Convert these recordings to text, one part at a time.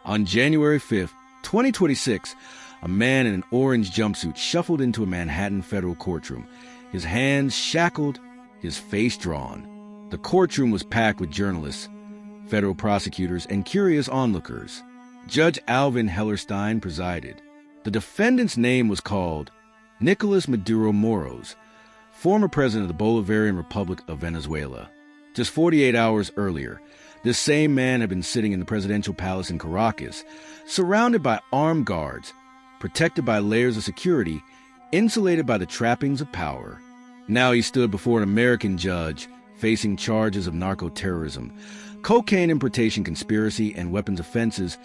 On January 5th, 2026, a man in an orange jumpsuit shuffled into a Manhattan federal courtroom, his hands shackled, his face drawn. The courtroom was packed with journalists, federal prosecutors, and curious onlookers. Judge Alvin Hellerstein presided. The defendant's name was called Nicolás Maduro Moros, former president of the Bolivarian Republic of Venezuela. Just 48 hours earlier, this same man had been sitting in the presidential palace in Caracas, surrounded by armed guards, protected by layers of security, insulated by the trappings of power. Now he stood before an American judge, facing charges of narco-terrorism, cocaine importation conspiracy, and weapons offenses,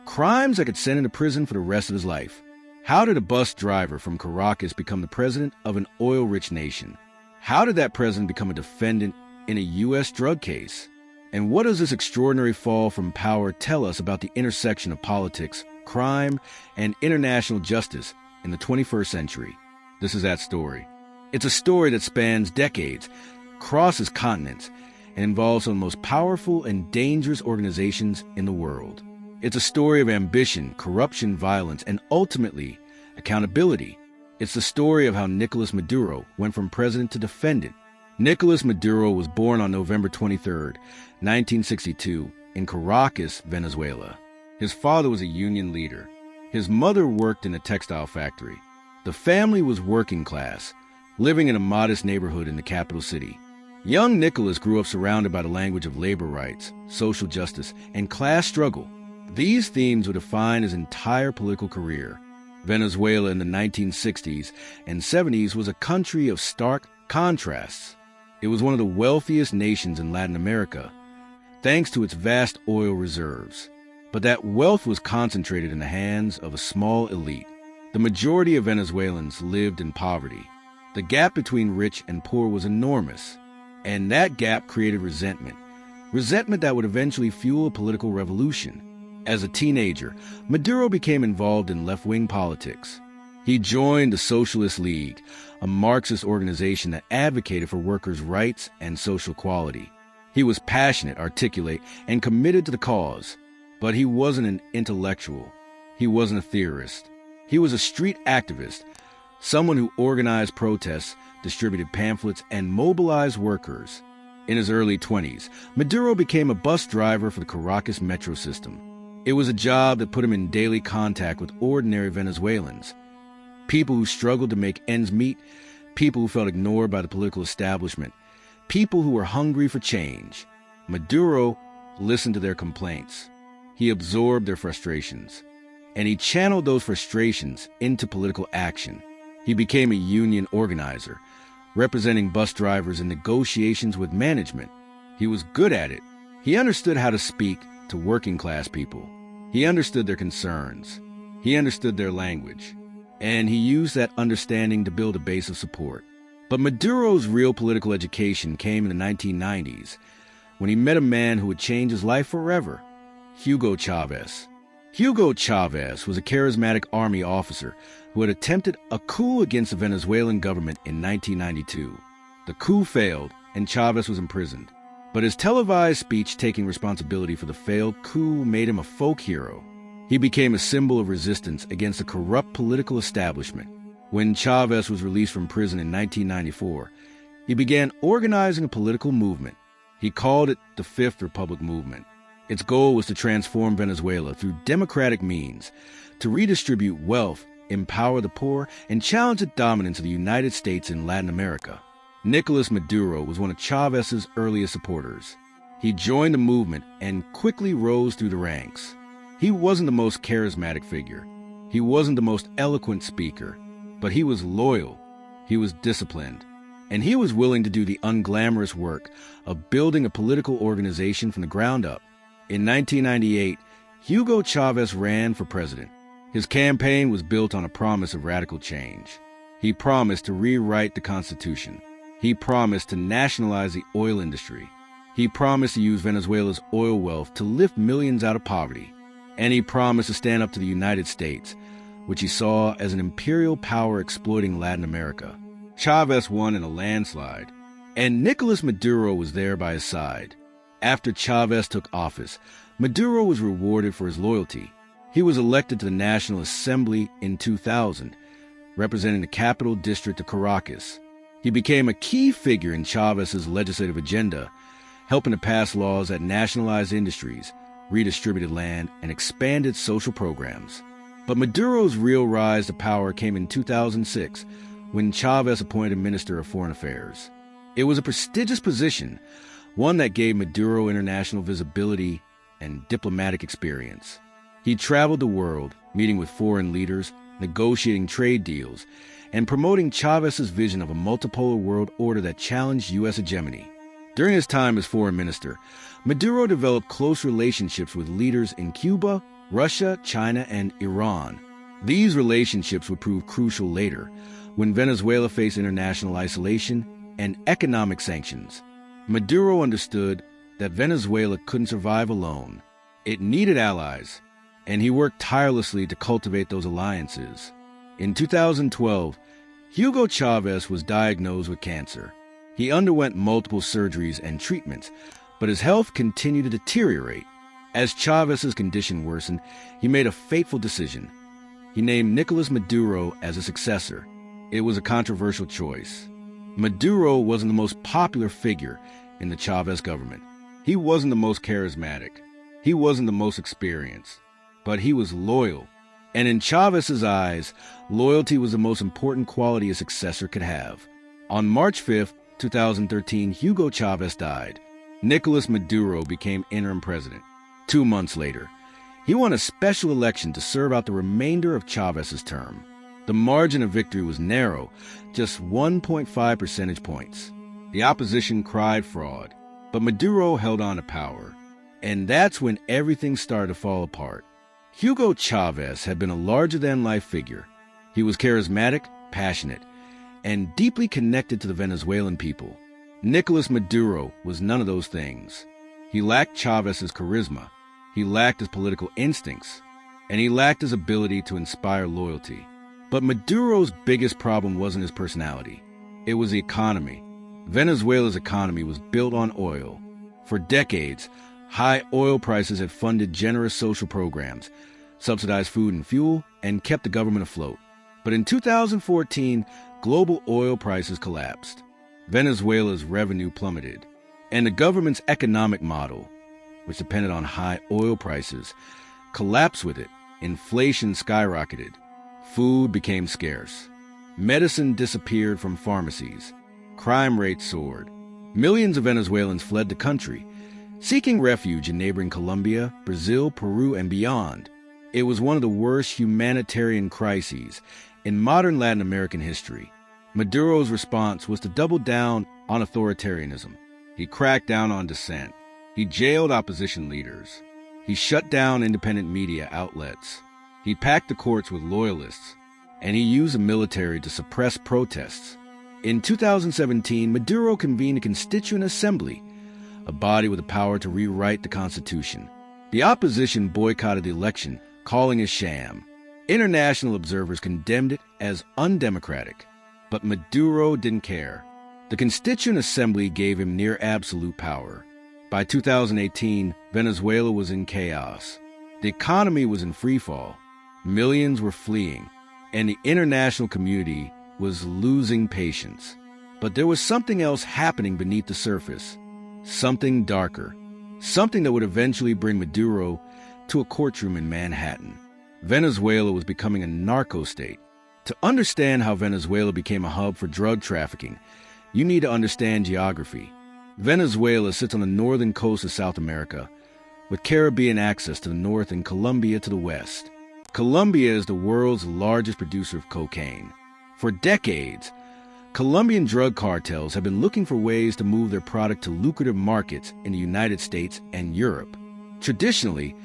crimes that could send him to prison for the rest of his life. How did a bus driver from Caracas become the president of an oil-rich nation? How did that president become a defendant in a U.S. drug case? And what does this extraordinary fall from power tell us about the intersection of politics, crime, and international justice in the 21st century? This is that story. It's a story that spans decades, crosses continents, and involves some of the most powerful and dangerous organizations in the world. It's a story of ambition, corruption, violence, and ultimately, accountability. It's the story of how Nicolás Maduro went from president to defendant. Nicolás Maduro was born on November 23, 1962, in Caracas, Venezuela. His father was a union leader. His mother worked in a textile factory. The family was working class, living in a modest neighborhood in the capital city. Young Nicolás grew up surrounded by the language of labor rights, social justice, and class struggle. These themes would define his entire political career. Venezuela in the 1960s and 70s was a country of stark contrasts. It was one of the wealthiest nations in Latin America, thanks to its vast oil reserves. But that wealth was concentrated in the hands of a small elite. The majority of Venezuelans lived in poverty. The gap between rich and poor was enormous, and that gap created resentment that would eventually fuel a political revolution. As a teenager, Maduro became involved in left-wing politics. He joined the Socialist League, a Marxist organization that advocated for workers' rights and social equality. He was passionate, articulate, and committed to the cause. But he wasn't an intellectual. He wasn't a theorist. He was a street activist, someone who organized protests, distributed pamphlets, and mobilized workers. In his early 20s, Maduro became a bus driver for the Caracas metro system. It was a job that put him in daily contact with ordinary Venezuelans, people who struggled to make ends meet, people who felt ignored by the political establishment, people who were hungry for change. Maduro listened to their complaints. He absorbed their frustrations, and he channeled those frustrations into political action. He became a union organizer, representing bus drivers in negotiations with management. He was good at it. He understood how to speak to working-class people. He understood their concerns. He understood their language. And he used that understanding to build a base of support. But Maduro's real political education came in the 1990s, when he met a man who would change his life forever, Hugo Chavez. Hugo Chavez was a charismatic army officer who had attempted a coup against the Venezuelan government in 1992. The coup failed, and Chavez was imprisoned. But his televised speech taking responsibility for the failed coup made him a folk hero. He became a symbol of resistance against the corrupt political establishment. When Chavez was released from prison in 1994, he began organizing a political movement. He called it the Fifth Republic Movement. Its goal was to transform Venezuela through democratic means, to redistribute wealth, empower the poor, and challenge the dominance of the United States in Latin America. Nicolás Maduro was one of Chavez's earliest supporters. He joined the movement and quickly rose through the ranks. He wasn't the most charismatic figure. He wasn't the most eloquent speaker, but he was loyal. He was disciplined. And he was willing to do the unglamorous work of building a political organization from the ground up. In 1998, Hugo Chavez ran for president. His campaign was built on a promise of radical change. He promised to rewrite the Constitution. He promised to nationalize the oil industry. He promised to use Venezuela's oil wealth to lift millions out of poverty. And he promised to stand up to the United States, which he saw as an imperial power exploiting Latin America. Chavez won in a landslide, and Nicolás Maduro was there by his side. After Chavez took office, Maduro was rewarded for his loyalty. He was elected to the National Assembly in 2000, representing the capital district of Caracas. He became a key figure in Chávez's legislative agenda, helping to pass laws that nationalized industries, redistributed land, and expanded social programs. But Maduro's real rise to power came in 2006, when Chávez appointed Minister of Foreign Affairs. It was a prestigious position, one that gave Maduro international visibility and diplomatic experience. He traveled the world, meeting with foreign leaders, negotiating trade deals, and promoting Chávez's vision of a multipolar world order that challenged U.S. hegemony. During his time as foreign minister, Maduro developed close relationships with leaders in Cuba, Russia, China, and Iran. These relationships would prove crucial later, when Venezuela faced international isolation and economic sanctions. Maduro understood that Venezuela couldn't survive alone. It needed allies, and he worked tirelessly to cultivate those alliances. In 2012, Hugo Chávez was diagnosed with cancer. He underwent multiple surgeries and treatments, but his health continued to deteriorate. As Chávez's condition worsened, he made a fateful decision. He named Nicolás Maduro as a successor. It was a controversial choice. Maduro wasn't the most popular figure in the Chávez government. He wasn't the most charismatic. He wasn't the most experienced. But he was loyal. And in Chávez's eyes, loyalty was the most important quality a successor could have. On March 5, 2013, Hugo Chávez died. Nicolás Maduro became interim president. 2 months later, he won a special election to serve out the remainder of Chávez's term. The margin of victory was narrow, just 1.5 percentage points. The opposition cried fraud, but Maduro held on to power. And that's when everything started to fall apart. Hugo Chávez had been a larger-than-life figure. He was charismatic, passionate, and deeply connected to the Venezuelan people. Nicolás Maduro was none of those things. He lacked Chávez's charisma, he lacked his political instincts, and he lacked his ability to inspire loyalty. But Maduro's biggest problem wasn't his personality. It was the economy. Venezuela's economy was built on oil. For decades, high oil prices had funded generous social programs, subsidized food and fuel, and kept the government afloat. But in 2014, global oil prices collapsed. Venezuela's revenue plummeted, and the government's economic model, which depended on high oil prices, collapsed with it. Inflation skyrocketed. Food became scarce. Medicine disappeared from pharmacies. Crime rates soared. Millions of Venezuelans fled the country, seeking refuge in neighboring Colombia, Brazil, Peru, and beyond. It was one of the worst humanitarian crises in modern Latin American history. Maduro's response was to double down on authoritarianism. He cracked down on dissent. He jailed opposition leaders. He shut down independent media outlets. He packed the courts with loyalists, and he used the military to suppress protests. In 2017, Maduro convened a constituent assembly, a body with the power to rewrite the Constitution. The opposition boycotted the election, calling it a sham. International observers condemned it as undemocratic. But Maduro didn't care. The Constituent Assembly gave him near absolute power. By 2018, Venezuela was in chaos. The economy was in freefall. Millions were fleeing, and the international community was losing patience. But there was something else happening beneath the surface. Something darker. Something that would eventually bring Maduro to a courtroom in Manhattan. Venezuela was becoming a narco-state. To understand how Venezuela became a hub for drug trafficking, you need to understand geography. Venezuela sits on the northern coast of South America, with Caribbean access to the north and Colombia to the west. Colombia is the world's largest producer of cocaine. For decades, Colombian drug cartels have been looking for ways to move their product to lucrative markets in the United States and Europe. Traditionally,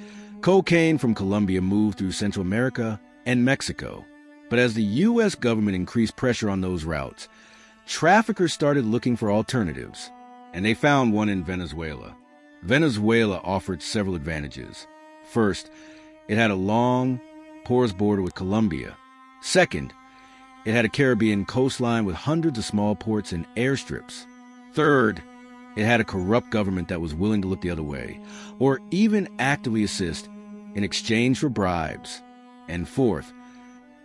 cocaine from Colombia moved through Central America and Mexico. But as the U.S. government increased pressure on those routes, traffickers started looking for alternatives, and they found one in Venezuela. Venezuela offered several advantages. First, it had a long, porous border with Colombia. Second, it had a Caribbean coastline with hundreds of small ports and airstrips. Third, It had a corrupt government that was willing to look the other way, or even actively assist in exchange for bribes. And fourth,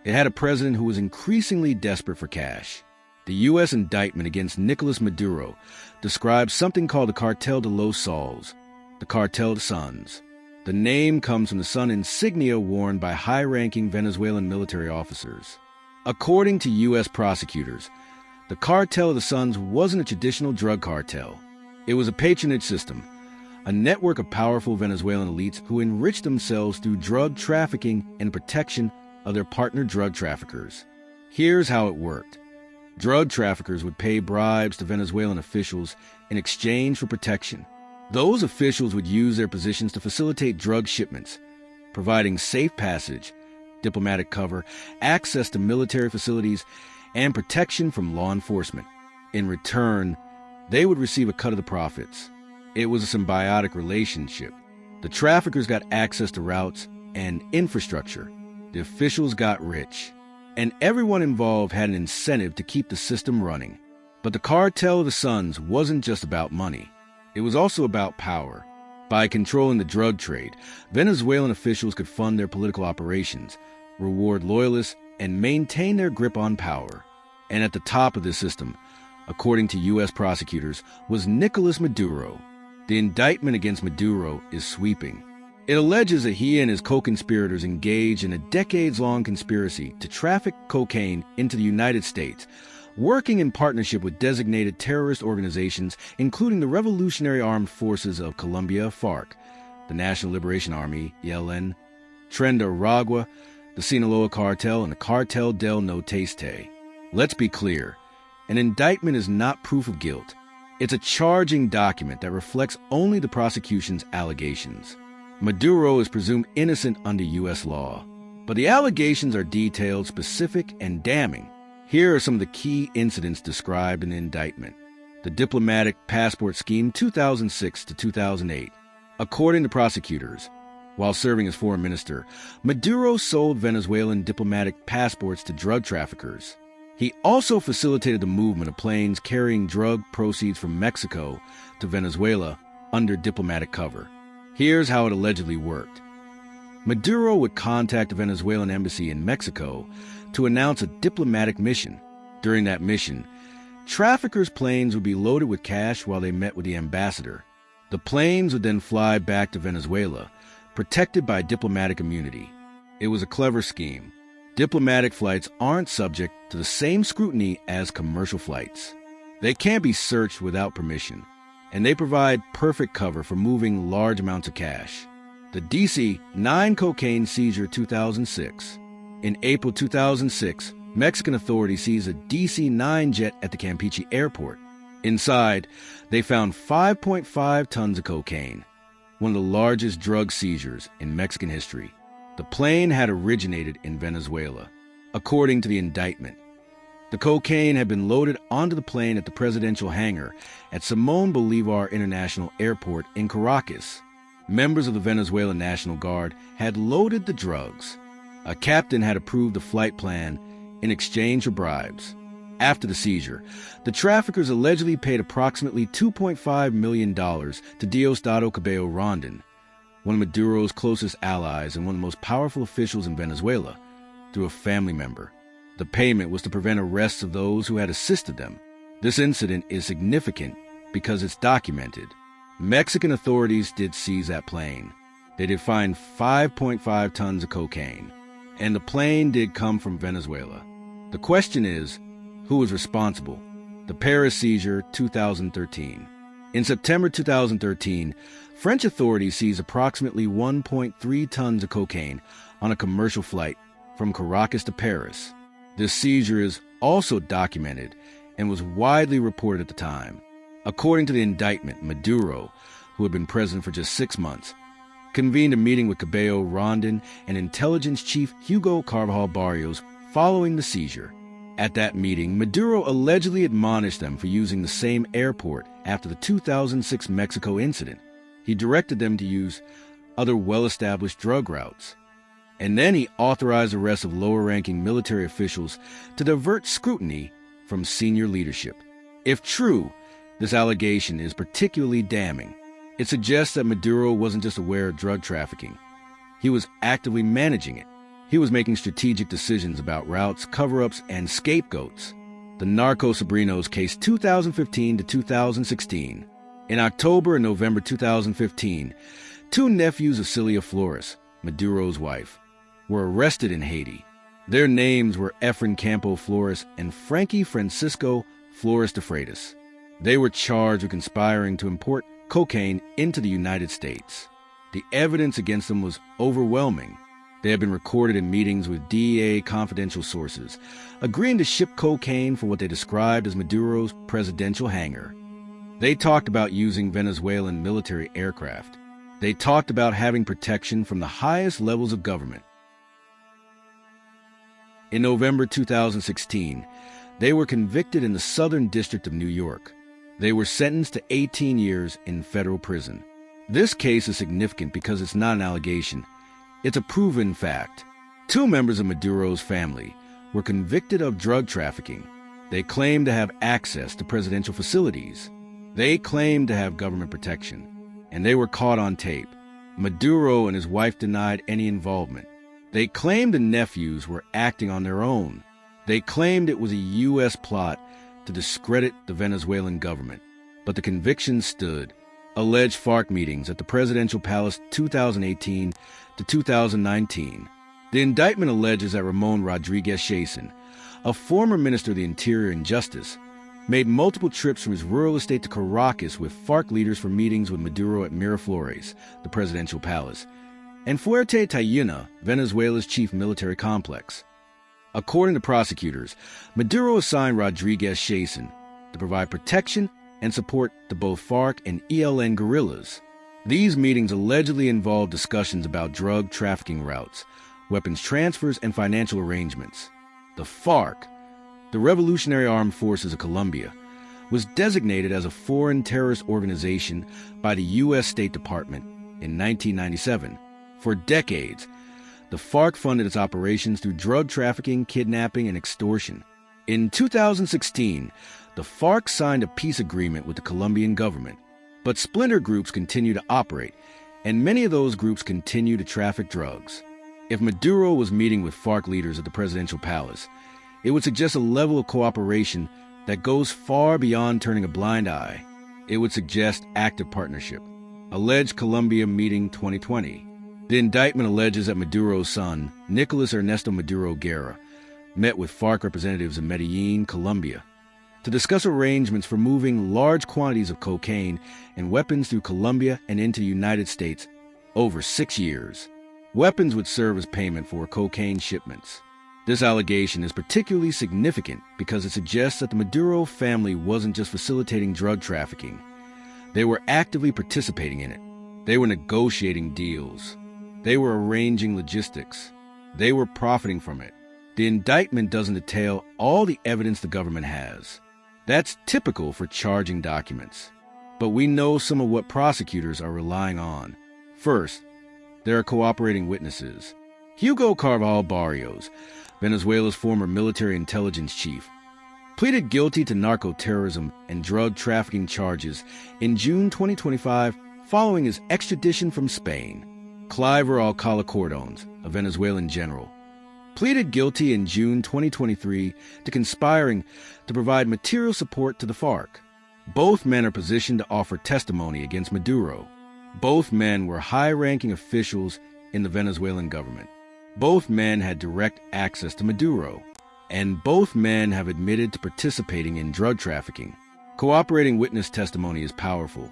it had a president who was increasingly desperate for cash. The U.S. indictment against Nicolás Maduro describes something called the Cartel de los Soles, the Cartel de Suns. The name comes from the sun insignia worn by high-ranking Venezuelan military officers. According to U.S. prosecutors, the Cartel of the Suns wasn't a traditional drug cartel. It was a patronage system, a network of powerful Venezuelan elites who enriched themselves through drug trafficking and protection of their partner drug traffickers. Here's how it worked. Drug traffickers would pay bribes to Venezuelan officials in exchange for protection. Those officials would use their positions to facilitate drug shipments, providing safe passage, diplomatic cover, access to military facilities, and protection from law enforcement. In return, they would receive a cut of the profits. It was a symbiotic relationship. The traffickers got access to routes and infrastructure. The officials got rich. And everyone involved had an incentive to keep the system running. But the Cartel of the Suns wasn't just about money. It was also about power. By controlling the drug trade, Venezuelan officials could fund their political operations, reward loyalists, and maintain their grip on power. And at the top of this system, according to U.S. prosecutors, was Nicolás Maduro. The indictment against Maduro is sweeping. It alleges that he and his co-conspirators engaged in a decades-long conspiracy to traffic cocaine into the United States, working in partnership with designated terrorist organizations, including the Revolutionary Armed Forces of Colombia, FARC, the National Liberation Army, ELN, Tren de Aragua, the Sinaloa Cartel, and the Cartel del Nordeste. Let's be clear, an indictment is not proof of guilt. It's a charging document that reflects only the prosecution's allegations. Maduro is presumed innocent under U.S. law, but the allegations are detailed, specific, and damning. Here are some of the key incidents described in the indictment. The diplomatic passport scheme 2006 to 2008. According to prosecutors, while serving as foreign minister, Maduro sold Venezuelan diplomatic passports to drug traffickers. He also facilitated the movement of planes carrying drug proceeds from Mexico to Venezuela under diplomatic cover. Here's how it allegedly worked. Maduro would contact the Venezuelan embassy in Mexico to announce a diplomatic mission. During that mission, traffickers' planes would be loaded with cash while they met with the ambassador. The planes would then fly back to Venezuela, protected by diplomatic immunity. It was a clever scheme. Diplomatic flights aren't subject to the same scrutiny as commercial flights. They can't be searched without permission, and they provide perfect cover for moving large amounts of cash. The DC-9 cocaine seizure 2006. In April 2006, Mexican authorities seized a DC-9 jet at the Campeche airport. Inside, they found 5.5 tons of cocaine, one of the largest drug seizures in Mexican history. The plane had originated in Venezuela. According to the indictment, the cocaine had been loaded onto the plane at the presidential hangar at Simón Bolívar International Airport in Caracas. Members of the Venezuelan National Guard had loaded the drugs. A captain had approved the flight plan in exchange for bribes. After the seizure, the traffickers allegedly paid approximately $2.5 million to Diosdado Cabello Rondon, one of Maduro's closest allies and one of the most powerful officials in Venezuela, through a family member. The payment was to prevent arrests of those who had assisted them. This incident is significant because it's documented. Mexican authorities did seize that plane. They did find 5.5 tons of cocaine, and the plane did come from Venezuela. The question is, who was responsible? The Paris seizure 2013. In September 2013, French authorities seized approximately 1.3 tons of cocaine on a commercial flight from Caracas to Paris. This seizure is also documented and was widely reported at the time. According to the indictment, Maduro, who had been president for just 6 months, convened a meeting with Cabello Rondon and intelligence chief Hugo Carvajal Barrios following the seizure. At that meeting, Maduro allegedly admonished them for using the same airport after the 2006 Mexico incident. He directed them to use other well-established drug routes. And then he authorized arrests of lower-ranking military officials to divert scrutiny from senior leadership. If true, This allegation is particularly damning. It suggests that Maduro wasn't just aware of drug trafficking. He was actively managing it. He was making strategic decisions about routes, cover-ups, and scapegoats. The Narco-Sobrinos case 2015 to 2016. In October and November 2015, two nephews of Cilia Flores, Maduro's wife, were arrested in Haiti. Their names were Efren Campo Flores and Frankie Francisco Flores de Freitas. They were charged with conspiring to import cocaine into the United States. The evidence against them was overwhelming. They had been recorded in meetings with DEA confidential sources, agreeing to ship cocaine for what they described as Maduro's presidential hangar. They talked about using Venezuelan military aircraft. They talked about having protection from the highest levels of government. In November 2016, they were convicted in the Southern District of New York. They were sentenced to 18 years in federal prison. This case is significant because it's not an allegation. It's a proven fact. Two members of Maduro's family were convicted of drug trafficking. They claimed to have access to presidential facilities. They claimed to have government protection, and they were caught on tape. Maduro and his wife denied any involvement. They claimed the nephews were acting on their own. They claimed it was a U.S. plot to discredit the Venezuelan government. But the conviction stood. Alleged FARC meetings at the presidential palace 2018 to 2019. The indictment alleges that Ramon Rodriguez Chacin, a former Minister of the Interior and Justice, made multiple trips from his rural estate to Caracas with FARC leaders for meetings with Maduro at Miraflores, the presidential palace, and Fuerte Tiuna, Venezuela's chief military complex. According to prosecutors, Maduro assigned Rodriguez Chacin to provide protection and support to both FARC and ELN guerrillas. These meetings allegedly involved discussions about drug trafficking routes, weapons transfers, and financial arrangements. The FARC, the Revolutionary Armed Forces of Colombia, was designated as a foreign terrorist organization by the U.S. State Department in 1997. For decades, the FARC funded its operations through drug trafficking, kidnapping, and extortion. In 2016, the FARC signed a peace agreement with the Colombian government, but splinter groups continue to operate, and many of those groups continue to traffic drugs. If Maduro was meeting with FARC leaders at the presidential palace, it would suggest a level of cooperation that goes far beyond turning a blind eye. It would suggest active partnership. Alleged Colombia meeting 2020. The indictment alleges that Maduro's son, Nicolás Ernesto Maduro Guerra, met with FARC representatives in Medellin, Colombia, to discuss arrangements for moving large quantities of cocaine and weapons through Colombia and into the United States over 6 years. Weapons would serve as payment for cocaine shipments. This allegation is particularly significant because it suggests that the Maduro family wasn't just facilitating drug trafficking. They were actively participating in it. They were negotiating deals. They were arranging logistics. They were profiting from it. The indictment doesn't detail all the evidence the government has. That's typical for charging documents. But we know some of what prosecutors are relying on. First, there are cooperating witnesses. Hugo Carvalho Barrios, Venezuela's former military intelligence chief, pleaded guilty to narco-terrorism and drug trafficking charges in June 2025 following his extradition from Spain. Cliver Alcala Cordons, a Venezuelan general, pleaded guilty in June 2023 to conspiring to provide material support to the FARC. Both men are positioned to offer testimony against Maduro. Both men were high-ranking officials in the Venezuelan government. Both men had direct access to Maduro. And both men have admitted to participating in drug trafficking. Cooperating witness testimony is powerful,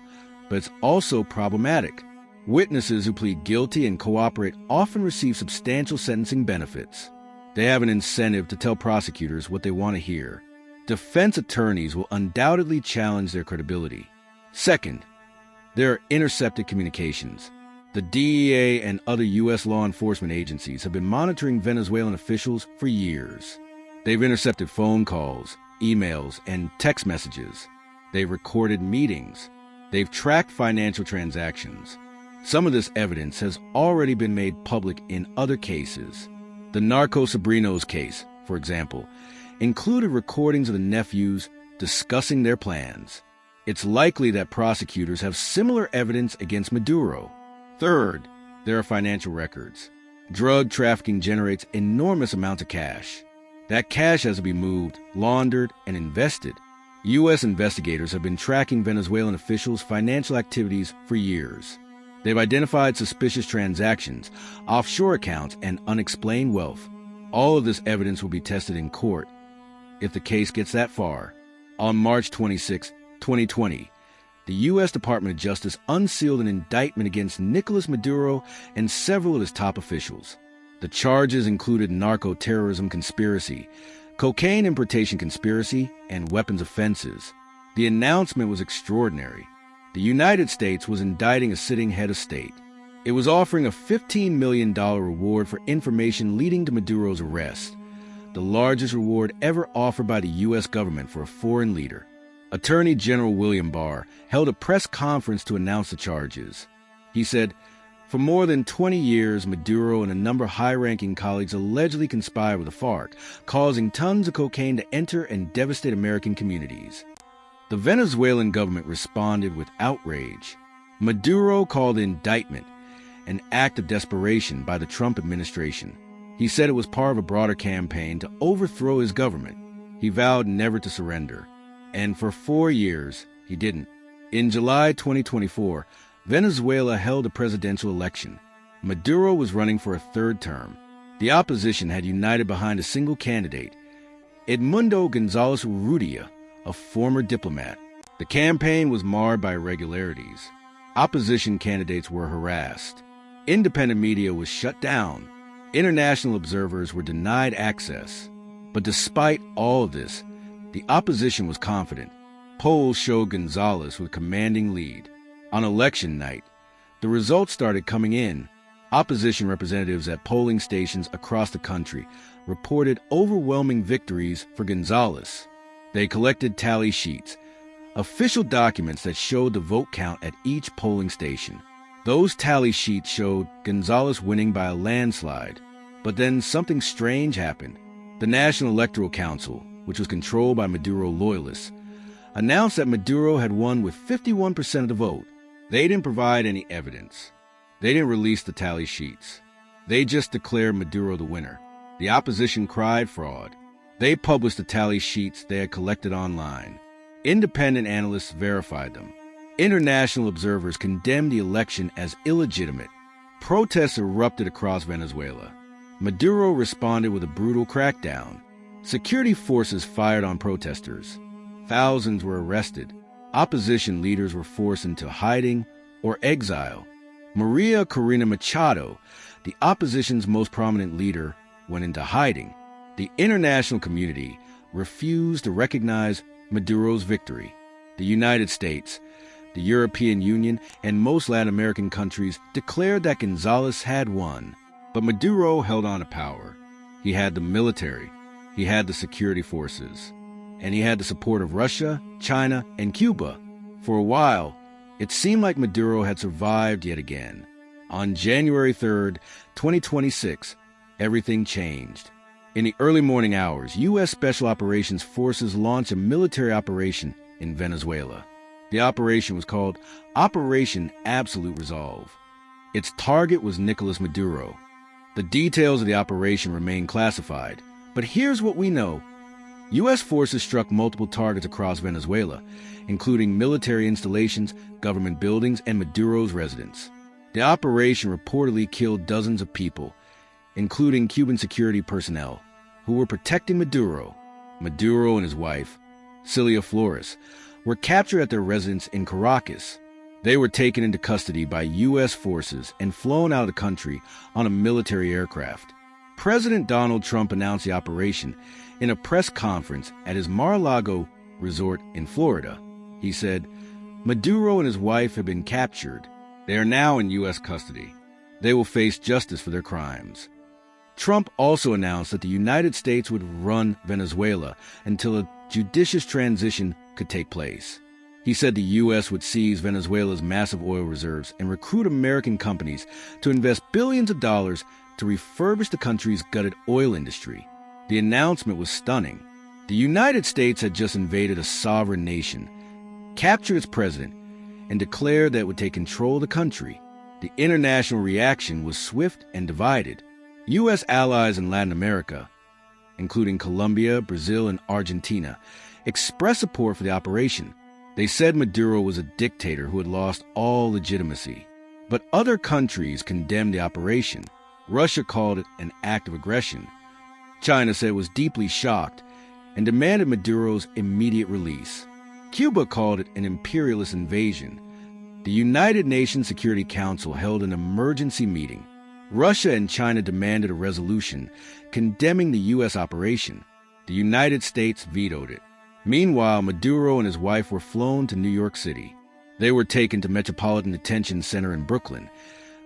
but it's also problematic. Witnesses who plead guilty and cooperate often receive substantial sentencing benefits. They have an incentive to tell prosecutors what they want to hear. Defense attorneys will undoubtedly challenge their credibility. Second, there are intercepted communications. The DEA and other U.S. law enforcement agencies have been monitoring Venezuelan officials for years. They've intercepted phone calls, emails, and text messages. They've recorded meetings. They've tracked financial transactions. Some of this evidence has already been made public in other cases. The Narco-Sobrinos case, for example, included recordings of the nephews discussing their plans. It's likely that prosecutors have similar evidence against Maduro. Third, there are financial records. Drug trafficking generates enormous amounts of cash. That cash has to be moved, laundered, and invested. U.S. investigators have been tracking Venezuelan officials' financial activities for years. They've identified suspicious transactions, offshore accounts, and unexplained wealth. All of this evidence will be tested in court, if the case gets that far. On March 26, 2020, the U.S. Department of Justice unsealed an indictment against Nicolás Maduro and several of his top officials. The charges included narco-terrorism conspiracy, cocaine importation conspiracy, and weapons offenses. The announcement was extraordinary. The United States was indicting a sitting head of state. It was offering a $15 million reward for information leading to Maduro's arrest, the largest reward ever offered by the U.S. government for a foreign leader. Attorney General William Barr held a press conference to announce the charges. He said, "For more than 20 years, Maduro and a number of high-ranking colleagues allegedly conspired with the FARC, causing tons of cocaine to enter and devastate American communities." The Venezuelan government responded with outrage. Maduro called the indictment an act of desperation by the Trump administration. He said it was part of a broader campaign to overthrow his government. He vowed never to surrender. And for 4 years, he didn't. In July 2024, Venezuela held a presidential election. Maduro was running for a third term. The opposition had united behind a single candidate, Edmundo González Urrutia, a former diplomat. The campaign was marred by irregularities. Opposition candidates were harassed. Independent media was shut down. International observers were denied access. But despite all of this, the opposition was confident. Polls showed González with a commanding lead. On election night, the results started coming in. Opposition representatives at polling stations across the country reported overwhelming victories for González. They collected tally sheets, official documents that showed the vote count at each polling station. Those tally sheets showed González winning by a landslide. But then something strange happened. The National Electoral Council, which was controlled by Maduro loyalists, announced that Maduro had won with 51% of the vote. They didn't provide any evidence. They didn't release the tally sheets. They just declared Maduro the winner. The opposition cried fraud. They published the tally sheets they had collected online. Independent analysts verified them. International observers condemned the election as illegitimate. Protests erupted across Venezuela. Maduro responded with a brutal crackdown. Security forces fired on protesters. Thousands were arrested. Opposition leaders were forced into hiding or exile. Maria Corina Machado, the opposition's most prominent leader, went into hiding. The international community refused to recognize Maduro's victory. The United States, the European Union, and most Latin American countries declared that González had won. But Maduro held on to power. He had the military, he had the security forces, and he had the support of Russia, China, and Cuba. For a while, it seemed like Maduro had survived yet again. On January 3rd, 2026, everything changed. In the early morning hours, U.S. Special Operations Forces launched a military operation in Venezuela. The operation was called Operation Absolute Resolve. Its target was Nicolás Maduro. The details of the operation remain classified, but here's what we know. U.S. forces struck multiple targets across Venezuela, including military installations, government buildings, and Maduro's residence. The operation reportedly killed dozens of people, including Cuban security personnel, who were protecting Maduro. Maduro and his wife, Cilia Flores, were captured at their residence in Caracas. They were taken into custody by U.S. forces and flown out of the country on a military aircraft. President Donald Trump announced the operation in a press conference at his Mar-a-Lago resort in Florida. He said, "Maduro and his wife have been captured. They are now in U.S. custody. They will face justice for their crimes." Trump also announced that the United States would run Venezuela until a judicious transition could take place. He said the U.S. would seize Venezuela's massive oil reserves and recruit American companies to invest billions of dollars to refurbish the country's gutted oil industry. The announcement was stunning. The United States had just invaded a sovereign nation, captured its president, and declared that it would take control of the country. The international reaction was swift and divided. U.S. allies in Latin America, including Colombia, Brazil, and Argentina, expressed support for the operation. They said Maduro was a dictator who had lost all legitimacy. But other countries condemned the operation. Russia called it an act of aggression. China said it was deeply shocked and demanded Maduro's immediate release. Cuba called it an imperialist invasion. The United Nations Security Council held an emergency meeting. Russia and China demanded a resolution condemning the U.S. operation. The United States vetoed it. Meanwhile, Maduro and his wife were flown to New York City. They were taken to Metropolitan Detention Center in Brooklyn,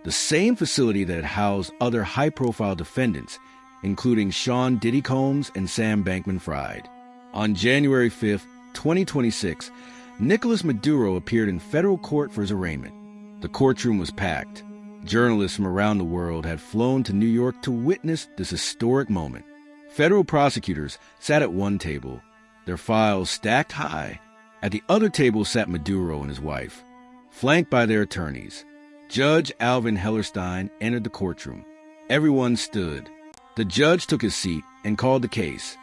the same facility that had housed other high-profile defendants, including Sean Diddy Combs and Sam Bankman-Fried. On January 5, 2026, Nicolás Maduro appeared in federal court for his arraignment. The courtroom was packed. Journalists from around the world had flown to New York to witness this historic moment. Federal prosecutors sat at one table, their files stacked high. At the other table sat Maduro and his wife, flanked by their attorneys. Judge Alvin Hellerstein entered the courtroom. Everyone stood. The judge took his seat and called the case,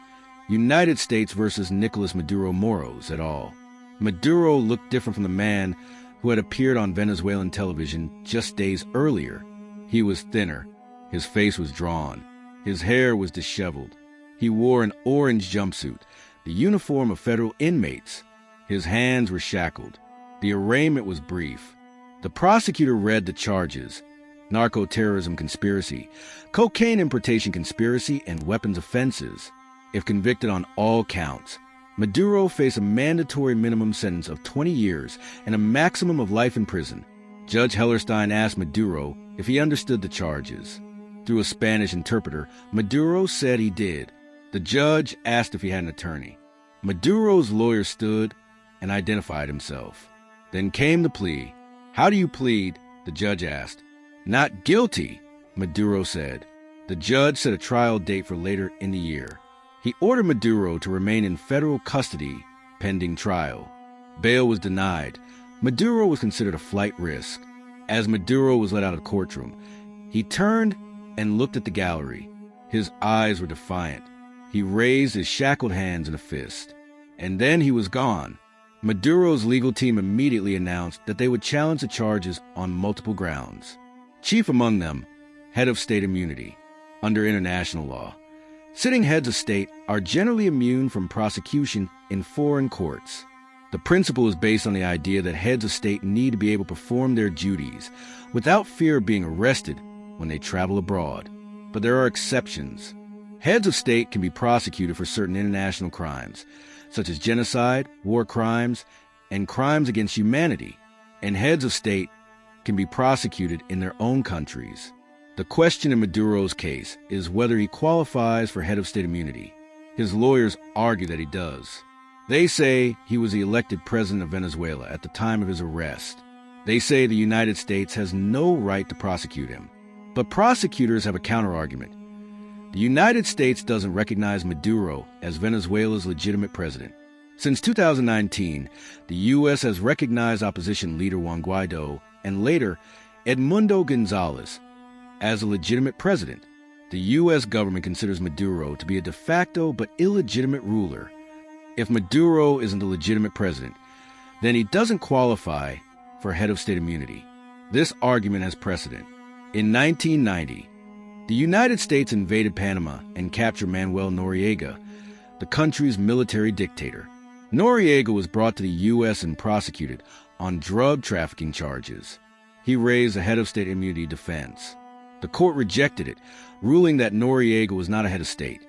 United States versus Nicolás Maduro Moros et al. Maduro looked different from the man who had appeared on Venezuelan television just days earlier. He was thinner. His face was drawn. His hair was disheveled. He wore an orange jumpsuit, the uniform of federal inmates. His hands were shackled. The arraignment was brief. The prosecutor read the charges: narco-terrorism conspiracy, cocaine importation conspiracy, and weapons offenses. If convicted on all counts, Maduro faced a mandatory minimum sentence of 20 years and a maximum of life in prison. Judge Hellerstein asked Maduro if he understood the charges. Through a Spanish interpreter, Maduro said he did. The judge asked if he had an attorney. Maduro's lawyer stood and identified himself. Then came the plea. "How do you plead?" the judge asked. "Not guilty," Maduro said. The judge set a trial date for later in the year. He ordered Maduro to remain in federal custody pending trial. Bail was denied. Maduro was considered a flight risk. As Maduro was let out of the courtroom, he turned and looked at the gallery. His eyes were defiant. He raised his shackled hands in a fist. And then he was gone. Maduro's legal team immediately announced that they would challenge the charges on multiple grounds. Chief among them, head of state immunity. Under international law, sitting heads of state are generally immune from prosecution in foreign courts. The principle is based on the idea that heads of state need to be able to perform their duties without fear of being arrested when they travel abroad. But there are exceptions. Heads of state can be prosecuted for certain international crimes, such as genocide, war crimes, and crimes against humanity. And heads of state can be prosecuted in their own countries. The question in Maduro's case is whether he qualifies for head of state immunity. His lawyers argue that he does. They say he was the elected president of Venezuela at the time of his arrest. They say the United States has no right to prosecute him. But prosecutors have a counterargument. The United States doesn't recognize Maduro as Venezuela's legitimate president. Since 2019, the U.S. has recognized opposition leader Juan Guaido and later Edmundo Gonzalez as a legitimate president. The U.S. government considers Maduro to be a de facto but illegitimate ruler. If Maduro isn't the legitimate president, then he doesn't qualify for head of state immunity. This argument has precedent. In 1990, the United States invaded Panama and captured Manuel Noriega, the country's military dictator. Noriega was brought to the U.S. and prosecuted on drug trafficking charges. He raised a head of state immunity defense. The court rejected it, ruling that Noriega was not a head of state.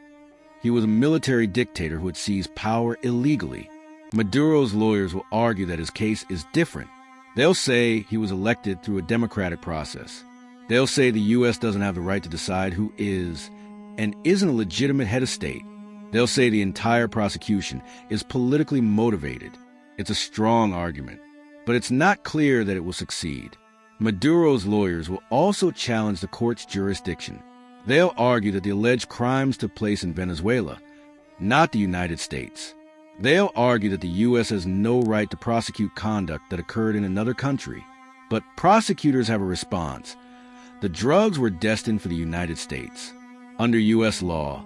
He was a military dictator who had seized power illegally. Maduro's lawyers will argue that his case is different. They'll say he was elected through a democratic process. They'll say the U.S. doesn't have the right to decide who is and isn't a legitimate head of state. They'll say the entire prosecution is politically motivated. It's a strong argument, but it's not clear that it will succeed. Maduro's lawyers will also challenge the court's jurisdiction. They'll argue that the alleged crimes took place in Venezuela, not the United States. They'll argue that the U.S. has no right to prosecute conduct that occurred in another country. But prosecutors have a response. The drugs were destined for the United States. Under U.S. law,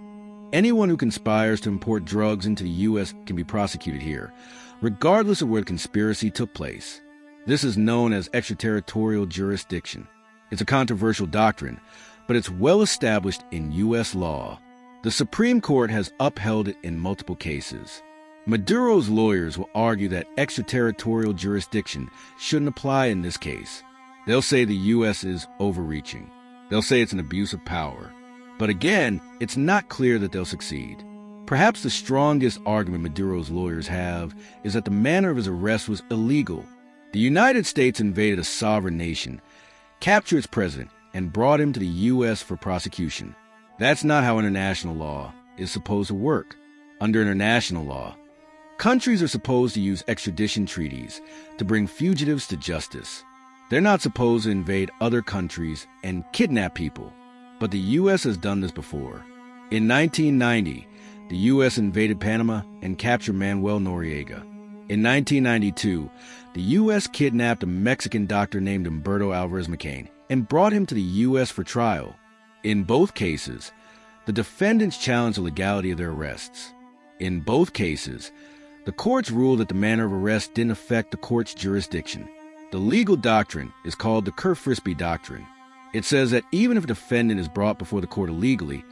anyone who conspires to import drugs into the U.S. can be prosecuted here, regardless of where the conspiracy took place. This is known as extraterritorial jurisdiction. It's a controversial doctrine, but it's well established in U.S. law. The Supreme Court has upheld it in multiple cases. Maduro's lawyers will argue that extraterritorial jurisdiction shouldn't apply in this case. They'll say the U.S. is overreaching. They'll say it's an abuse of power. But again, it's not clear that they'll succeed. Perhaps the strongest argument Maduro's lawyers have is that the manner of his arrest was illegal. The United States invaded a sovereign nation, captured its president, and brought him to the U.S. for prosecution. That's not how international law is supposed to work. Under international law, countries are supposed to use extradition treaties to bring fugitives to justice. They're not supposed to invade other countries and kidnap people. But the U.S. has done this before. In 1990, the U.S. invaded Panama and captured Manuel Noriega. In 1992, the U.S. kidnapped a Mexican doctor named Humberto Alvarez McCain and brought him to the U.S. for trial. In both cases, the defendants challenged the legality of their arrests. In both cases, the courts ruled that the manner of arrest didn't affect the court's jurisdiction. The legal doctrine is called the Kerr-Frisbee doctrine. It says that even if a defendant is brought before the court illegally,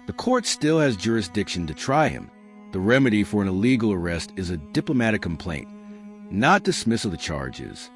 the court still has jurisdiction to try him. The remedy for an illegal arrest is a diplomatic complaint, not dismissal of the charges.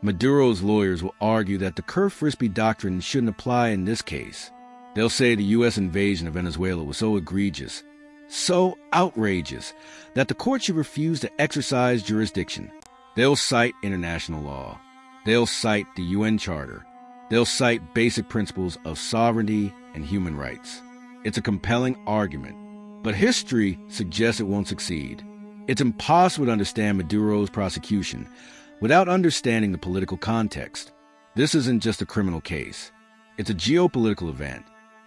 Maduro's lawyers will argue that the Kerr-Frisbee doctrine shouldn't apply in this case. They'll say the U.S. invasion of Venezuela was so egregious, so outrageous, that the court should refuse to exercise jurisdiction. They'll cite international law. They'll cite the UN Charter. They'll cite basic principles of sovereignty and human rights. It's a compelling argument, but history suggests it won't succeed. It's impossible to understand Maduro's prosecution without understanding the political context. This isn't just a criminal case. It's a geopolitical event.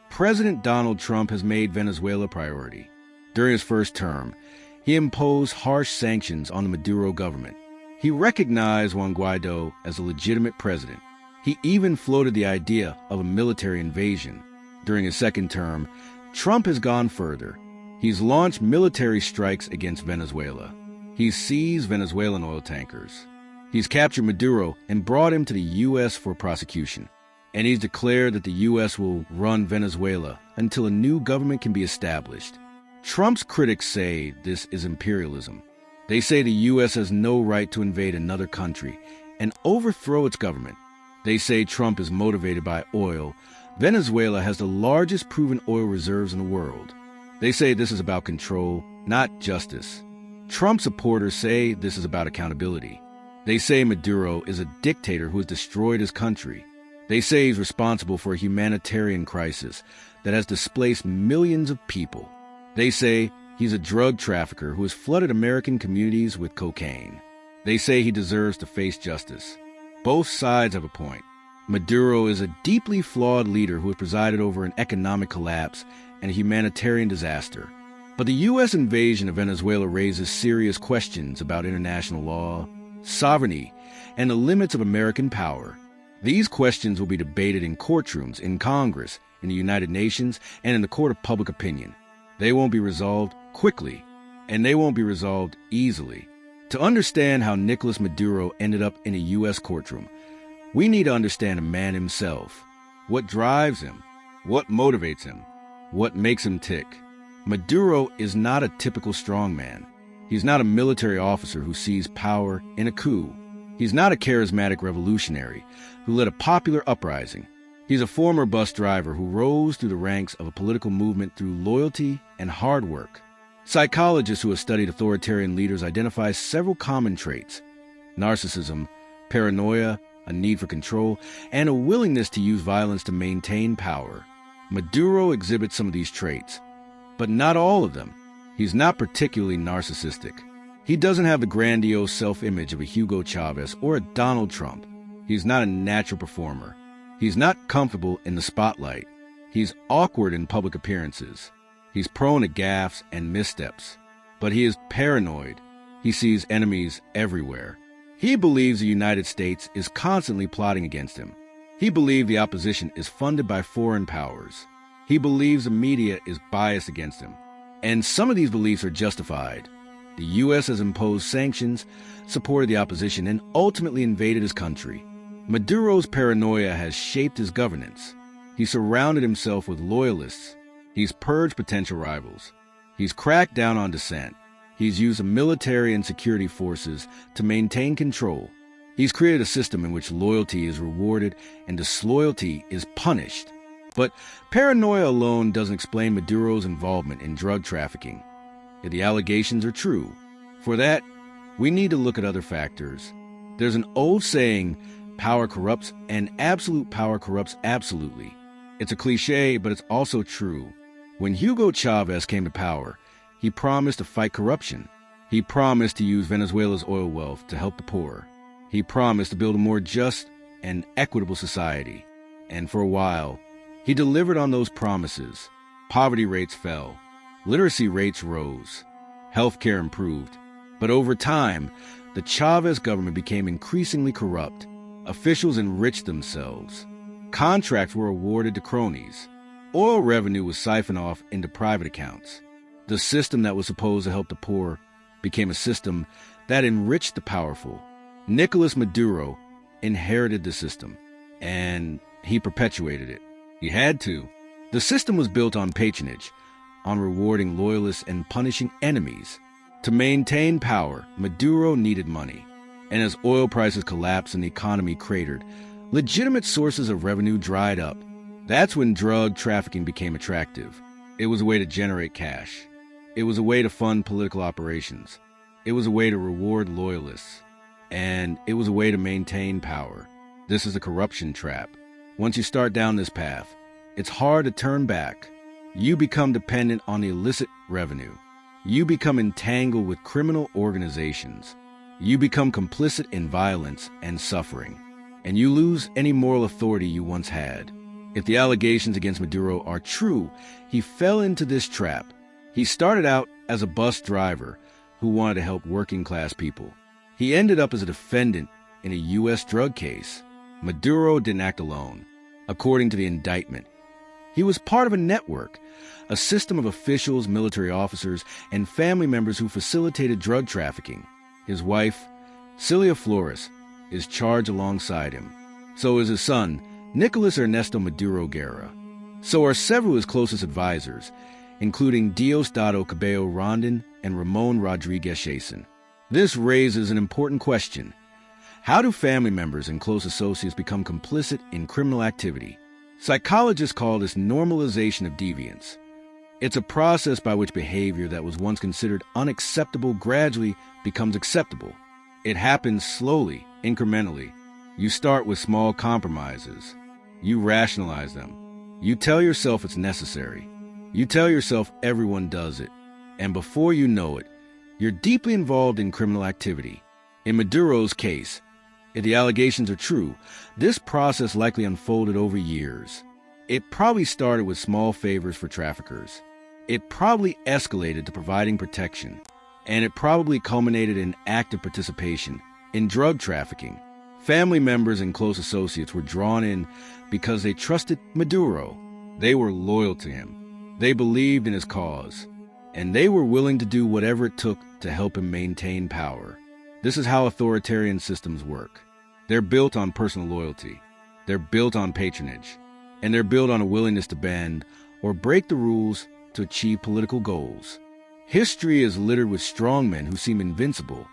President Donald Trump has made Venezuela a priority. During his first term, he imposed harsh sanctions on the Maduro government. He recognized Juan Guaido as a legitimate president. He even floated the idea of a military invasion. During his second term, Trump has gone further. He's launched military strikes against Venezuela. He's seized Venezuelan oil tankers. He's captured Maduro and brought him to the U.S. for prosecution. And he's declared that the U.S. will run Venezuela until a new government can be established. Trump's critics say this is imperialism. They say the U.S. has no right to invade another country and overthrow its government. They say Trump is motivated by oil. Venezuela has the largest proven oil reserves in the world. They say this is about control, not justice. Trump supporters say this is about accountability. They say Maduro is a dictator who has destroyed his country. They say he's responsible for a humanitarian crisis that has displaced millions of people. They say he's a drug trafficker who has flooded American communities with cocaine. They say he deserves to face justice. Both sides have a point. Maduro is a deeply flawed leader who has presided over an economic collapse and a humanitarian disaster. But the U.S. invasion of Venezuela raises serious questions about international law, sovereignty, and the limits of American power. These questions will be debated in courtrooms, in Congress, in the United Nations, and in the court of public opinion. They won't be resolved quickly, and they won't be resolved easily. To understand how Nicolás Maduro ended up in a U.S. courtroom, we need to understand a man himself. What drives him? What motivates him? What makes him tick? Maduro is not a typical strongman. He's not a military officer who sees power in a coup. He's not a charismatic revolutionary who led a popular uprising. He's a former bus driver who rose through the ranks of a political movement through loyalty and hard work. Psychologists who have studied authoritarian leaders identify several common traits: narcissism, paranoia, a need for control, and a willingness to use violence to maintain power. Maduro exhibits some of these traits, but not all of them. He's not particularly narcissistic. He doesn't have the grandiose self-image of a Hugo Chavez or a Donald Trump. He's not a natural performer. He's not comfortable in the spotlight. He's awkward in public appearances. He's prone to gaffes and missteps, but he is paranoid. He sees enemies everywhere. He believes the United States is constantly plotting against him. He believes the opposition is funded by foreign powers. He believes the media is biased against him. And some of these beliefs are justified. The U.S. has imposed sanctions, supported the opposition, and ultimately invaded his country. Maduro's paranoia has shaped his governance. He surrounded himself with loyalists. He's purged potential rivals. He's cracked down on dissent. He's used the military and security forces to maintain control. He's created a system in which loyalty is rewarded and disloyalty is punished. But paranoia alone doesn't explain Maduro's involvement in drug trafficking. If the allegations are true, for that, we need to look at other factors. There's an old saying, power corrupts, and absolute power corrupts absolutely. It's a cliche, but it's also true. When Hugo Chavez came to power, he promised to fight corruption. He promised to use Venezuela's oil wealth to help the poor. He promised to build a more just and equitable society. And for a while, he delivered on those promises. Poverty rates fell. Literacy rates rose. Healthcare improved. But over time, the Chavez government became increasingly corrupt. Officials enriched themselves. Contracts were awarded to cronies. Oil revenue was siphoned off into private accounts. The system that was supposed to help the poor became a system that enriched the powerful. Nicolás Maduro inherited the system, and he perpetuated it. He had to. The system was built on patronage, on rewarding loyalists and punishing enemies. To maintain power, Maduro needed money. And as oil prices collapsed and the economy cratered, legitimate sources of revenue dried up. That's when drug trafficking became attractive. It was a way to generate cash. It was a way to fund political operations. It was a way to reward loyalists. And it was a way to maintain power. This is a corruption trap. Once you start down this path, it's hard to turn back. You become dependent on the illicit revenue. You become entangled with criminal organizations. You become complicit in violence and suffering. And you lose any moral authority you once had. If the allegations against Maduro are true, he fell into this trap. He started out as a bus driver who wanted to help working-class people. He ended up as a defendant in a U.S. drug case. Maduro didn't act alone. According to the indictment, he was part of a network, a system of officials, military officers, and family members who facilitated drug trafficking. His wife, Celia Flores, is charged alongside him. So is his son, Nicolás Ernesto Maduro Guerra. So are several of his closest advisors, including Diosdado Cabello Rondon and Ramon Rodriguez Chason. This raises an important question. How do family members and close associates become complicit in criminal activity? Psychologists call this normalization of deviance. It's a process by which behavior that was once considered unacceptable gradually becomes acceptable. It happens slowly, incrementally. You start with small compromises. You rationalize them. You tell yourself it's necessary. You tell yourself everyone does it. And before you know it, you're deeply involved in criminal activity. In Maduro's case, if the allegations are true, this process likely unfolded over years. It probably started with small favors for traffickers. It probably escalated to providing protection. And it probably culminated in active participation in drug trafficking. Family members and close associates were drawn in because they trusted Maduro. They were loyal to him. They believed in his cause. And they were willing to do whatever it took to help him maintain power. This is how authoritarian systems work. They're built on personal loyalty. They're built on patronage. And they're built on a willingness to bend or break the rules to achieve political goals. History is littered with strongmen who seem invincible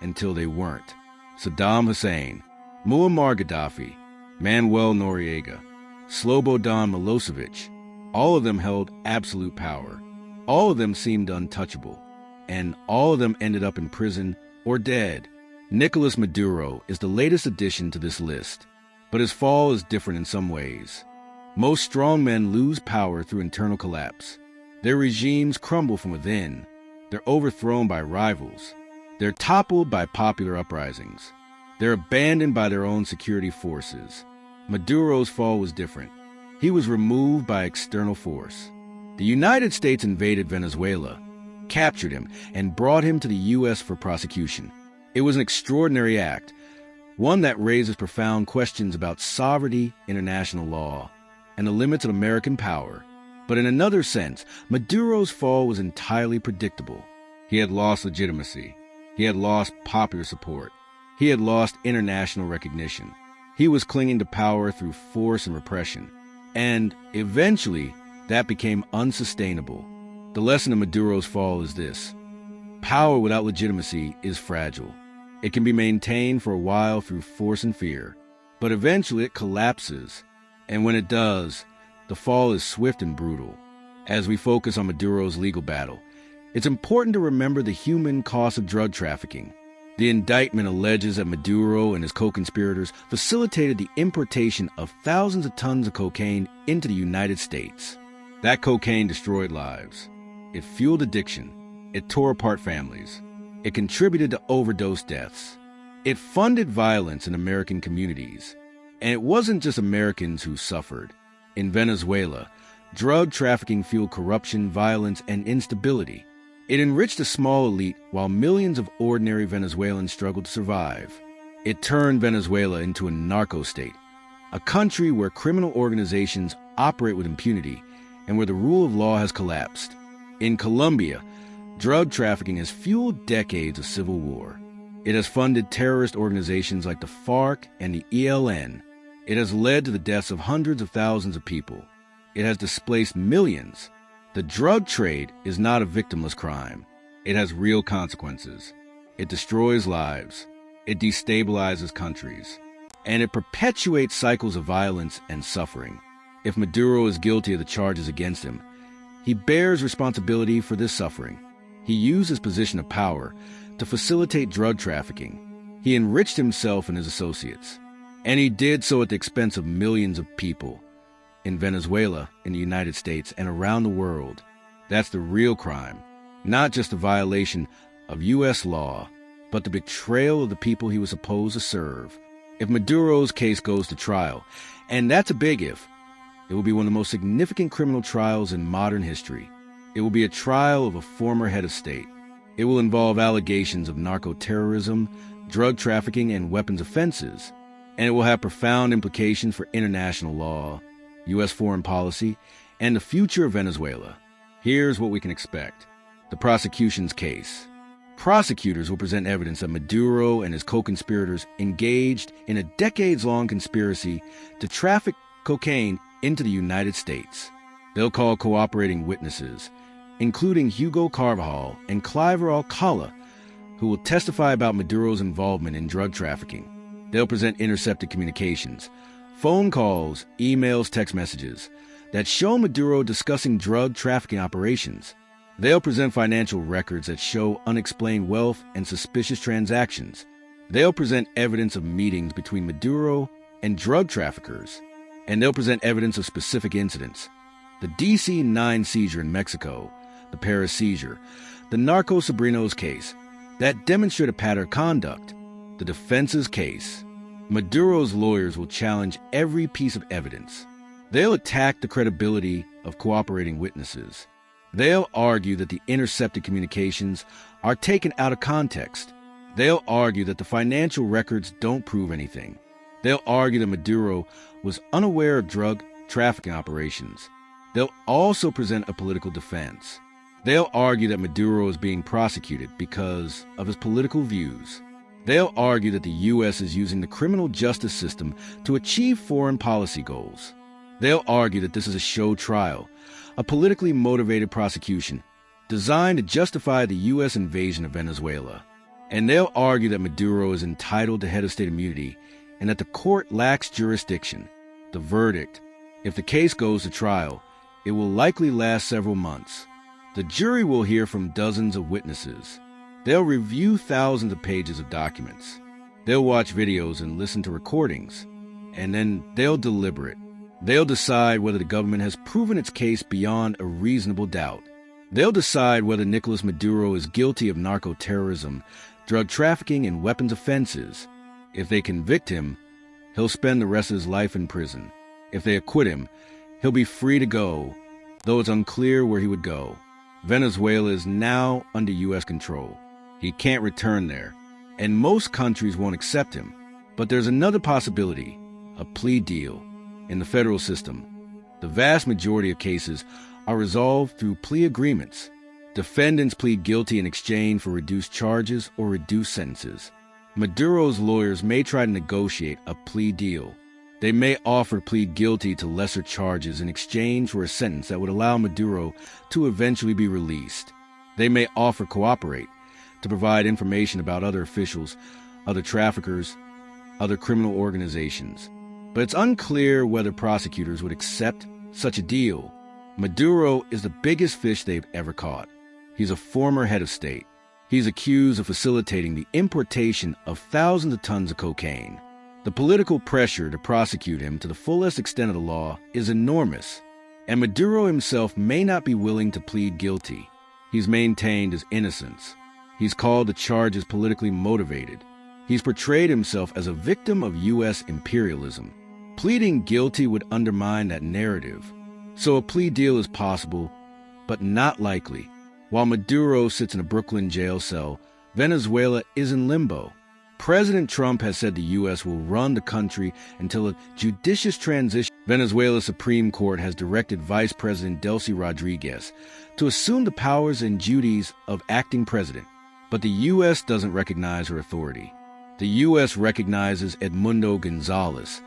until they weren't. Saddam Hussein, Muammar Gaddafi, Manuel Noriega, Slobodan Milosevic, all of them held absolute power. All of them seemed untouchable, and all of them ended up in prison or dead. Nicolás Maduro is the latest addition to this list, but his fall is different in some ways. Most strongmen lose power through internal collapse. Their regimes crumble from within. They're overthrown by rivals. They're toppled by popular uprisings. They're abandoned by their own security forces. Maduro's fall was different. He was removed by external force. The United States invaded Venezuela, captured him, and brought him to the U.S. for prosecution. It was an extraordinary act, one that raises profound questions about sovereignty, international law, and the limits of American power. But in another sense, Maduro's fall was entirely predictable. He had lost legitimacy. He had lost popular support. He had lost international recognition. He was clinging to power through force and repression. And eventually, that became unsustainable. The lesson of Maduro's fall is this: power without legitimacy is fragile. It can be maintained for a while through force and fear, but eventually it collapses. And when it does, the fall is swift and brutal. As we focus on Maduro's legal battle, it's important to remember the human cost of drug trafficking. The indictment alleges that Maduro and his co-conspirators facilitated the importation of thousands of tons of cocaine into the United States. That cocaine destroyed lives. It fueled addiction. It tore apart families. It contributed to overdose deaths. It funded violence in American communities. And it wasn't just Americans who suffered. In Venezuela, drug trafficking fueled corruption, violence, and instability. It enriched a small elite while millions of ordinary Venezuelans struggled to survive. It turned Venezuela into a narco-state, a country where criminal organizations operate with impunity and where the rule of law has collapsed. In Colombia, drug trafficking has fueled decades of civil war. It has funded terrorist organizations like the FARC and the ELN. It has led to the deaths of hundreds of thousands of people. It has displaced millions. The drug trade is not a victimless crime. It has real consequences. It destroys lives. It destabilizes countries. And it perpetuates cycles of violence and suffering. If Maduro is guilty of the charges against him, he bears responsibility for this suffering. He used his position of power to facilitate drug trafficking. He enriched himself and his associates. And he did so at the expense of millions of people. In Venezuela, in the United States, and around the world. That's the real crime, not just a violation of U.S. law, but the betrayal of the people he was supposed to serve. If Maduro's case goes to trial, and that's a big if, it will be one of the most significant criminal trials in modern history. It will be a trial of a former head of state. It will involve allegations of narco-terrorism, drug trafficking, and weapons offenses, and it will have profound implications for international law, U.S. foreign policy, and the future of Venezuela. Here's what we can expect. The prosecution's case. Prosecutors will present evidence that Maduro and his co-conspirators engaged in a decades-long conspiracy to traffic cocaine into the United States. They'll call cooperating witnesses, including Hugo Carvajal and Cliver Alcala, who will testify about Maduro's involvement in drug trafficking. They'll present intercepted communications, phone calls, emails, text messages that show Maduro discussing drug trafficking operations. They'll present financial records that show unexplained wealth and suspicious transactions. They'll present evidence of meetings between Maduro and drug traffickers. And they'll present evidence of specific incidents. The DC-9 seizure in Mexico, the Paris seizure, the Narco Sobrinos case, that demonstrate a pattern of conduct, the defense's case. Maduro's lawyers will challenge every piece of evidence. They'll attack the credibility of cooperating witnesses. They'll argue that the intercepted communications are taken out of context. They'll argue that the financial records don't prove anything. They'll argue that Maduro was unaware of drug trafficking operations. They'll also present a political defense. They'll argue that Maduro is being prosecuted because of his political views. They'll argue that the U.S. is using the criminal justice system to achieve foreign policy goals. They'll argue that this is a show trial, a politically motivated prosecution designed to justify the U.S. invasion of Venezuela. And they'll argue that Maduro is entitled to head of state immunity and that the court lacks jurisdiction. The verdict, if the case goes to trial, it will likely last several months. The jury will hear from dozens of witnesses. They'll review thousands of pages of documents. They'll watch videos and listen to recordings. And then they'll deliberate. They'll decide whether the government has proven its case beyond a reasonable doubt. They'll decide whether Nicolás Maduro is guilty of narco-terrorism, drug trafficking, and weapons offenses. If they convict him, he'll spend the rest of his life in prison. If they acquit him, he'll be free to go though it's unclear where he would go. Venezuela is now under U.S. control. He can't return there, and most countries won't accept him. But there's another possibility, a plea deal. In the federal system, the vast majority of cases are resolved through plea agreements. Defendants plead guilty in exchange for reduced charges or reduced sentences. Maduro's lawyers may try to negotiate a plea deal. They may offer to plead guilty to lesser charges in exchange for a sentence that would allow Maduro to eventually be released. They may offer cooperate, to provide information about other officials, other traffickers, other criminal organizations. But it's unclear whether prosecutors would accept such a deal. Maduro is the biggest fish they've ever caught. He's a former head of state. He's accused of facilitating the importation of thousands of tons of cocaine. The political pressure to prosecute him to the fullest extent of the law is enormous, and Maduro himself may not be willing to plead guilty. He's maintained his innocence. He's called the charges politically motivated. He's portrayed himself as a victim of U.S. imperialism. Pleading guilty would undermine that narrative. So a plea deal is possible, but not likely. While Maduro sits in a Brooklyn jail cell, Venezuela is in limbo. President Trump has said the U.S. will run the country until a judicious transition. Venezuela's Supreme Court has directed Vice President Delcy Rodriguez to assume the powers and duties of acting president. But the U.S. doesn't recognize her authority. The U.S. recognizes Edmundo Gonzalez,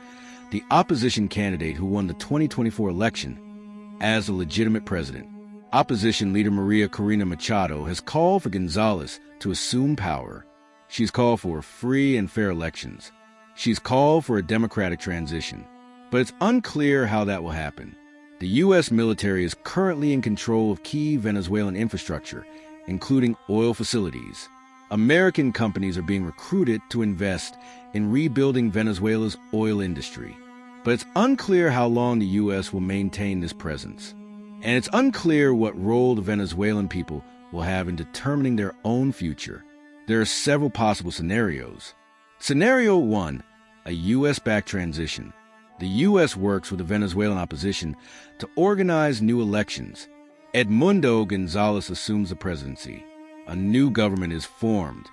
the opposition candidate who won the 2024 election, as a legitimate president. Opposition leader Maria Corina Machado has called for Gonzalez to assume power. She's called for free and fair elections. She's called for a democratic transition. But it's unclear how that will happen. The U.S. military is currently in control of key Venezuelan infrastructure, including oil facilities. American companies are being recruited to invest in rebuilding Venezuela's oil industry. But it's unclear how long the U.S. will maintain this presence. And it's unclear what role the Venezuelan people will have in determining their own future. There are several possible scenarios. Scenario 1, a U.S.-backed transition. The U.S. works with the Venezuelan opposition to organize new elections. Edmundo Gonzalez assumes the presidency. A new government is formed.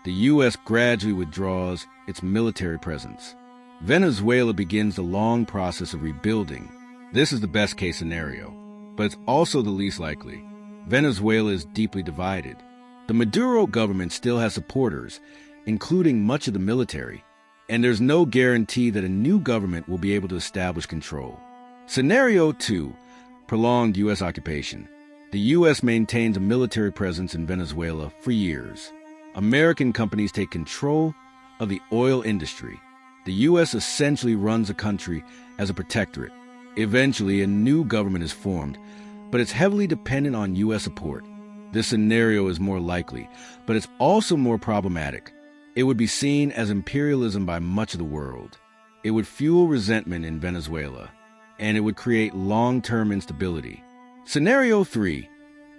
The U.S. gradually withdraws its military presence. Venezuela begins the long process of rebuilding. This is the best-case scenario, but it's also the least likely. Venezuela is deeply divided. The Maduro government still has supporters, including much of the military, and there's no guarantee that a new government will be able to establish control. Scenario 2, prolonged U.S. occupation. The U.S. maintains a military presence in Venezuela for years. American companies take control of the oil industry. The U.S. essentially runs the country as a protectorate. Eventually, a new government is formed, but it's heavily dependent on U.S. support. This scenario is more likely, but it's also more problematic. It would be seen as imperialism by much of the world. It would fuel resentment in Venezuela, and it would create long-term instability. Scenario 3,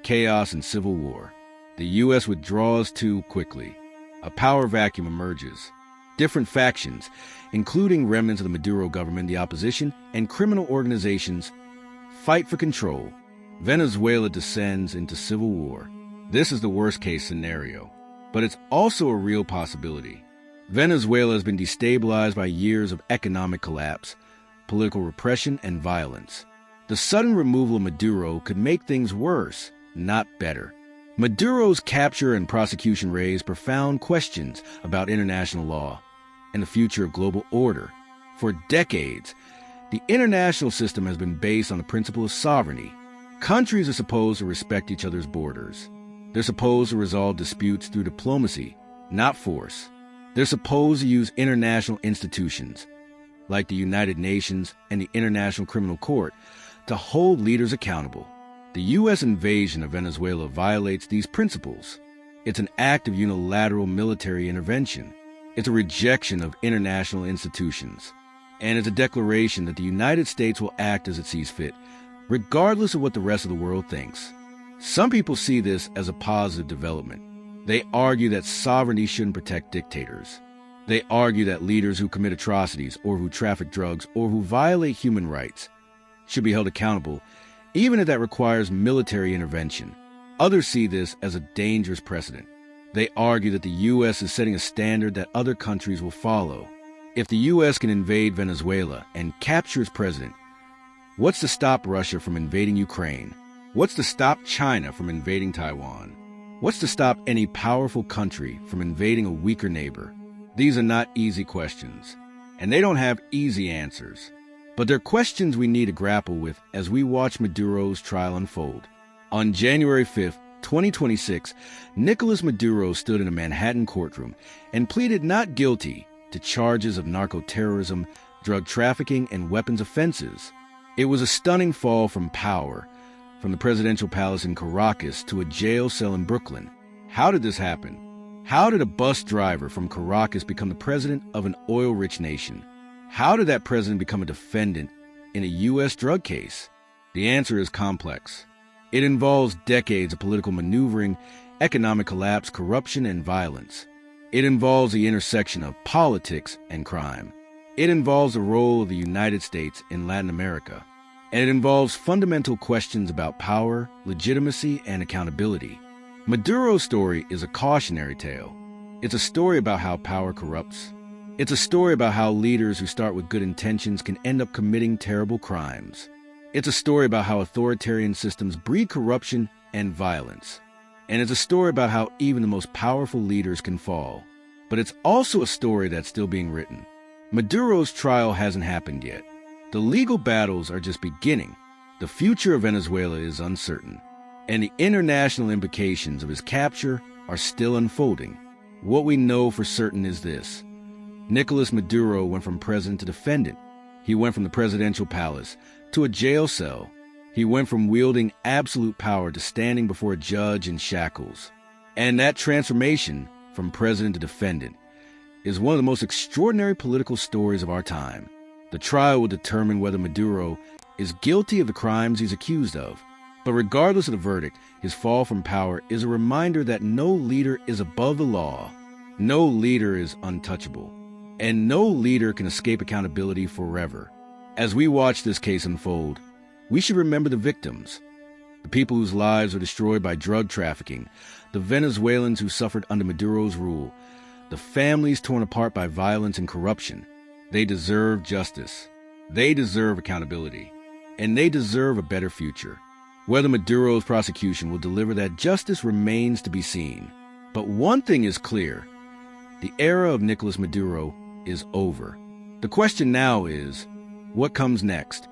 chaos and civil war. The U.S. withdraws too quickly. A power vacuum emerges. Different factions, including remnants of the Maduro government, the opposition, and criminal organizations, fight for control. Venezuela descends into civil war. This is the worst-case scenario, but it's also a real possibility. Venezuela has been destabilized by years of economic collapse, political repression, and violence. The sudden removal of Maduro could make things worse, not better. Maduro's capture and prosecution raise profound questions about international law and the future of global order. For decades, the international system has been based on the principle of sovereignty. Countries are supposed to respect each other's borders. They're supposed to resolve disputes through diplomacy, not force. They're supposed to use international institutions, like the United Nations and the International Criminal Court, to hold leaders accountable. The U.S. invasion of Venezuela violates these principles. It's an act of unilateral military intervention. It's a rejection of international institutions. And it's a declaration that the United States will act as it sees fit, regardless of what the rest of the world thinks. Some people see this as a positive development. They argue that sovereignty shouldn't protect dictators. They argue that leaders who commit atrocities or who traffic drugs or who violate human rights should be held accountable even if that requires military intervention. Others see this as a dangerous precedent. They argue that the U.S. is setting a standard that other countries will follow. If the U.S. can invade Venezuela and capture its president, what's to stop Russia from invading Ukraine? What's to stop China from invading Taiwan? What's to stop any powerful country from invading a weaker neighbor? These are not easy questions, and they don't have easy answers. But they're questions we need to grapple with as we watch Maduro's trial unfold. On January 5th, 2026, Nicolás Maduro stood in a Manhattan courtroom and pleaded not guilty to charges of narco-terrorism, drug trafficking, and weapons offenses. It was a stunning fall from power, from the presidential palace in Caracas to a jail cell in Brooklyn. How did this happen? How did a bus driver from Caracas become the president of an oil-rich nation? How did that president become a defendant in a U.S. drug case? The answer is complex. It involves decades of political maneuvering, economic collapse, corruption, and violence. It involves the intersection of politics and crime. It involves the role of the United States in Latin America. And it involves fundamental questions about power, legitimacy, and accountability. Maduro's story is a cautionary tale. It's a story about how power corrupts. It's a story about how leaders who start with good intentions can end up committing terrible crimes. It's a story about how authoritarian systems breed corruption and violence. And it's a story about how even the most powerful leaders can fall. But it's also a story that's still being written. Maduro's trial hasn't happened yet. The legal battles are just beginning. The future of Venezuela is uncertain. And the international implications of his capture are still unfolding. What we know for certain is this. Nicolás Maduro went from president to defendant. He went from the presidential palace to a jail cell. He went from wielding absolute power to standing before a judge in shackles. And that transformation from president to defendant is one of the most extraordinary political stories of our time. The trial will determine whether Maduro is guilty of the crimes he's accused of. But regardless of the verdict, his fall from power is a reminder that no leader is above the law. No leader is untouchable. And no leader can escape accountability forever. As we watch this case unfold, we should remember the victims, the people whose lives were destroyed by drug trafficking, the Venezuelans who suffered under Maduro's rule, the families torn apart by violence and corruption. They deserve justice. They deserve accountability. And they deserve a better future. Whether Maduro's prosecution will deliver that justice remains to be seen. But one thing is clear. The era of Nicolás Maduro is over. The question now is, what comes next?